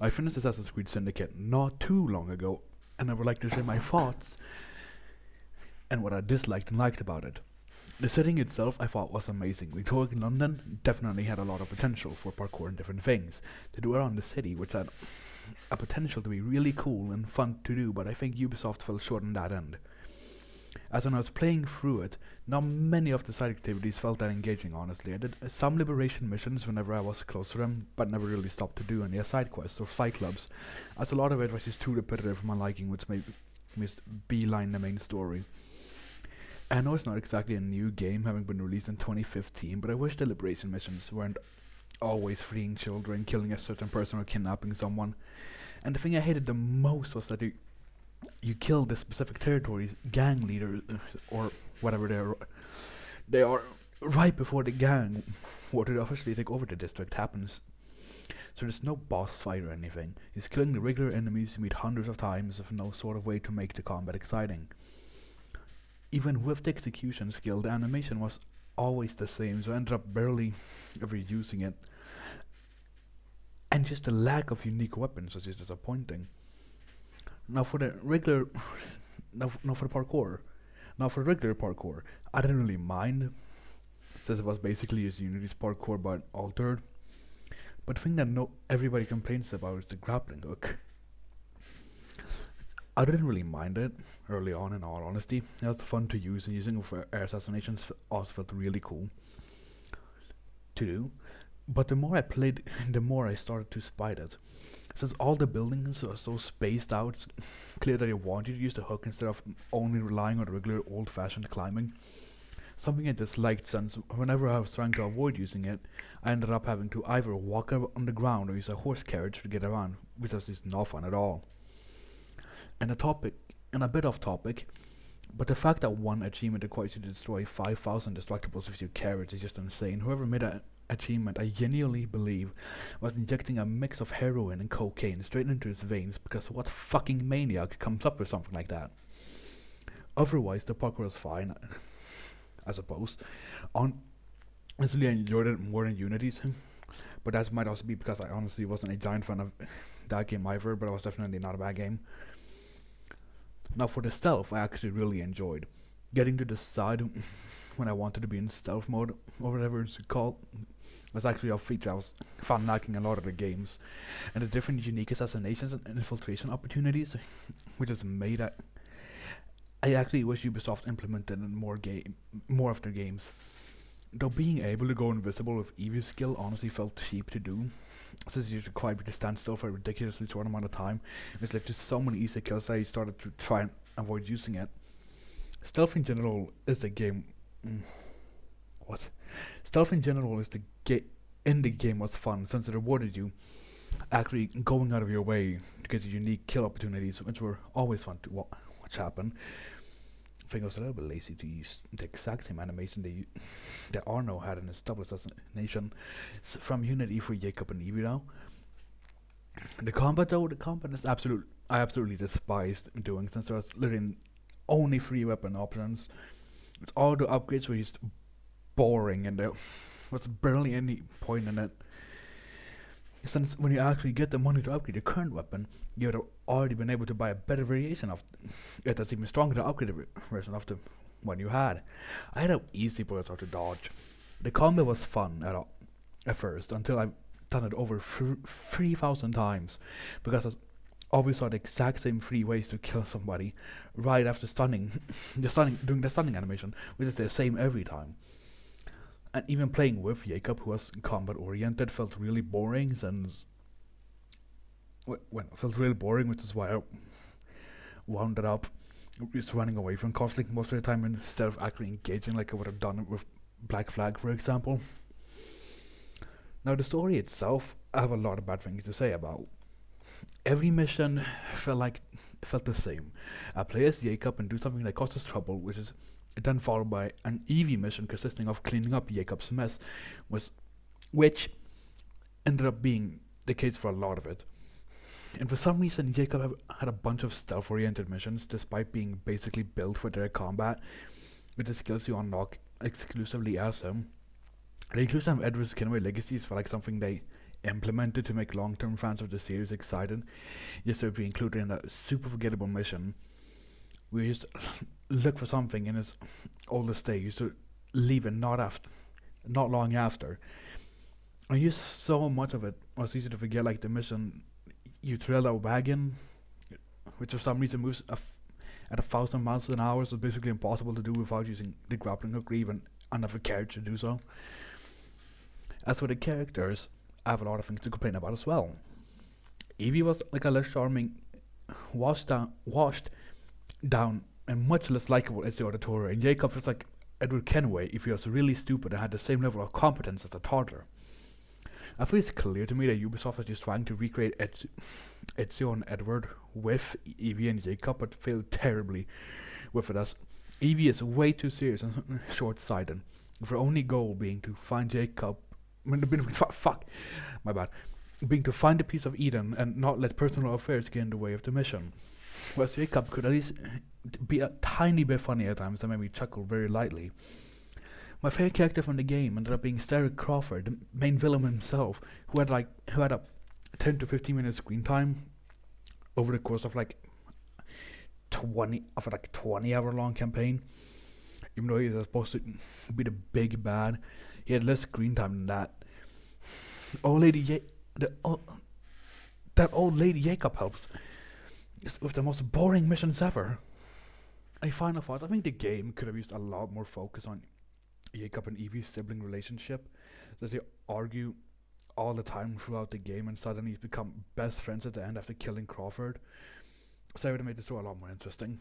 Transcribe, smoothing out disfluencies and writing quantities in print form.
I finished Assassin's Creed Syndicate not too long ago, and I would like to share my thoughts and what I disliked and liked about it. The setting itself I thought was amazing. Victorian London definitely had a lot of potential for parkour and different things to do around the city, which had a potential to be really cool and fun to do, but I think Ubisoft fell short on that end. As when I was playing through it, not many of the side activities felt that engaging, honestly. I did some liberation missions whenever I was close to them, but never really stopped to do any side quests or fight clubs, as a lot of it was just too repetitive for my liking, which made me beeline the main story. I know it's not exactly a new game, having been released in 2015, but I wish the liberation missions weren't always freeing children, killing a certain person, or kidnapping someone. And the thing I hated the most was that you kill the specific territory's gang leader, or whatever they are right before the gang war to officially take over the district happens. So there's no boss fight or anything. He's killing the regular enemies you meet hundreds of times with no sort of way to make the combat exciting. Even with the execution skill, the animation was always the same, so I ended up barely ever using it. And just the lack of unique weapons was just disappointing. Now for the regular, now for the parkour. Now for regular parkour, I didn't really mind, since it was basically just Unity's parkour but altered. But the thing that everybody complains about is the grappling hook. I didn't really mind it early on, in all honesty. It was fun to use, and using it for air assassinations also felt really cool to do. But the more I played, the more I started to spite it. Since all the buildings are so spaced out, it's clear that you wanted to use the hook instead of only relying on the regular old-fashioned climbing. Something I disliked, since whenever I was trying to avoid using it, I ended up having to either walk on the ground or use a horse carriage to get around, which was just not fun at all. And a bit off topic, but the fact that one achievement requires you to destroy 5,000 destructibles with your carriage is just insane. Whoever made that achievement, I genuinely believe, was injecting a mix of heroin and cocaine straight into his veins, because what fucking maniac comes up with something like that? Otherwise, the parkour was fine, I suppose. Honestly, I enjoyed it more than Unity's, but that might also be because I honestly wasn't a giant fan of that game either, but it was definitely not a bad game. Now for the stealth, I actually really enjoyed. Getting to decide when I wanted to be in stealth mode, or whatever it's called, was actually a feature I found lacking in a lot of the games. And the different unique assassinations and infiltration opportunities, which is made I actually wish Ubisoft implemented in more of their games. Though being able to go invisible with Eevee skill honestly felt cheap to do, since you required me to stand still for a ridiculously short amount of time. It's like just so many easy kills that I started to try and avoid using it. Stealth in general is the game. What? Stealth in general is in the game was fun, since it rewarded you actually going out of your way to get unique kill opportunities, which were always fun to watch happen. I think I was a little bit lazy to use the exact same animation that Arno had in his double assassination from Unity for Jacob and Eevee now. The combat is I absolutely despised doing, since there was literally only 3 weapon options. All the upgrades were just boring, and there was barely any point in it. Since when you actually get the money to upgrade your current weapon, you would have already been able to buy a better variation of it that's even stronger, the upgraded version of the one you had. I had an easy bullets out to dodge. The combat was fun at first, until I've done it over 3,000 times, because I always saw the exact same 3 ways to kill somebody right after doing the stunning animation, which is the same every time. And even playing with Jacob, who was combat oriented, felt really boring, since felt really boring, which is why I wound it up just running away from conflict most of the time instead of actually engaging like I would have done it with Black Flag, for example. Now the story itself, I have a lot of bad things to say about. Every mission felt the same. I play as Jacob and do something that causes trouble, which is then followed by an Eevee mission consisting of cleaning up Jacob's mess, which ended up being the case for a lot of it. And for some reason, Jacob had a bunch of stealth-oriented missions, despite being basically built for direct combat, with the skills you unlock exclusively as him. The inclusion of Edward's Kenway Legacies felt like something they implemented to make long-term fans of the series excited, just to be included in a super forgettable mission. We just look for something in its oldest day, used to leave it not long after. And just so much of it was easy to forget, like the mission you trail a wagon, which for some reason moves at 1,000 miles an hour, so basically impossible to do without using the grappling hook or even another character to do so. As for the characters, I have a lot of things to complain about as well. Evie was like a less charming, washed down, and much less likable as the auditor, and Jacob was like Edward Kenway if he was really stupid and had the same level of competence as a toddler. I feel it's clear to me that Ubisoft is just trying to recreate Ezio and Edward with Evie and Jacob, but failed terribly with it, as Evie is way too serious and short-sighted, with her only goal being to find Jacob. Fuck, my bad. Being to find a piece of Eden and not let personal affairs get in the way of the mission. Whereas Jacob could at least be a tiny bit funny at times that made me chuckle very lightly. My favorite character from the game ended up being Starrick Crawford, the main villain himself, who had a 10 to 15 minute screen time over the course of a 20-hour long campaign. Even though he was supposed to be the big bad, he had less screen time than that. That old lady Jacob helps with the most boring missions ever. A final thought, I think the game could have used a lot more focus on Jacob and Evie's sibling relationship, as they argue all the time throughout the game and suddenly become best friends at the end after killing Crawford. So it would have made the story a lot more interesting.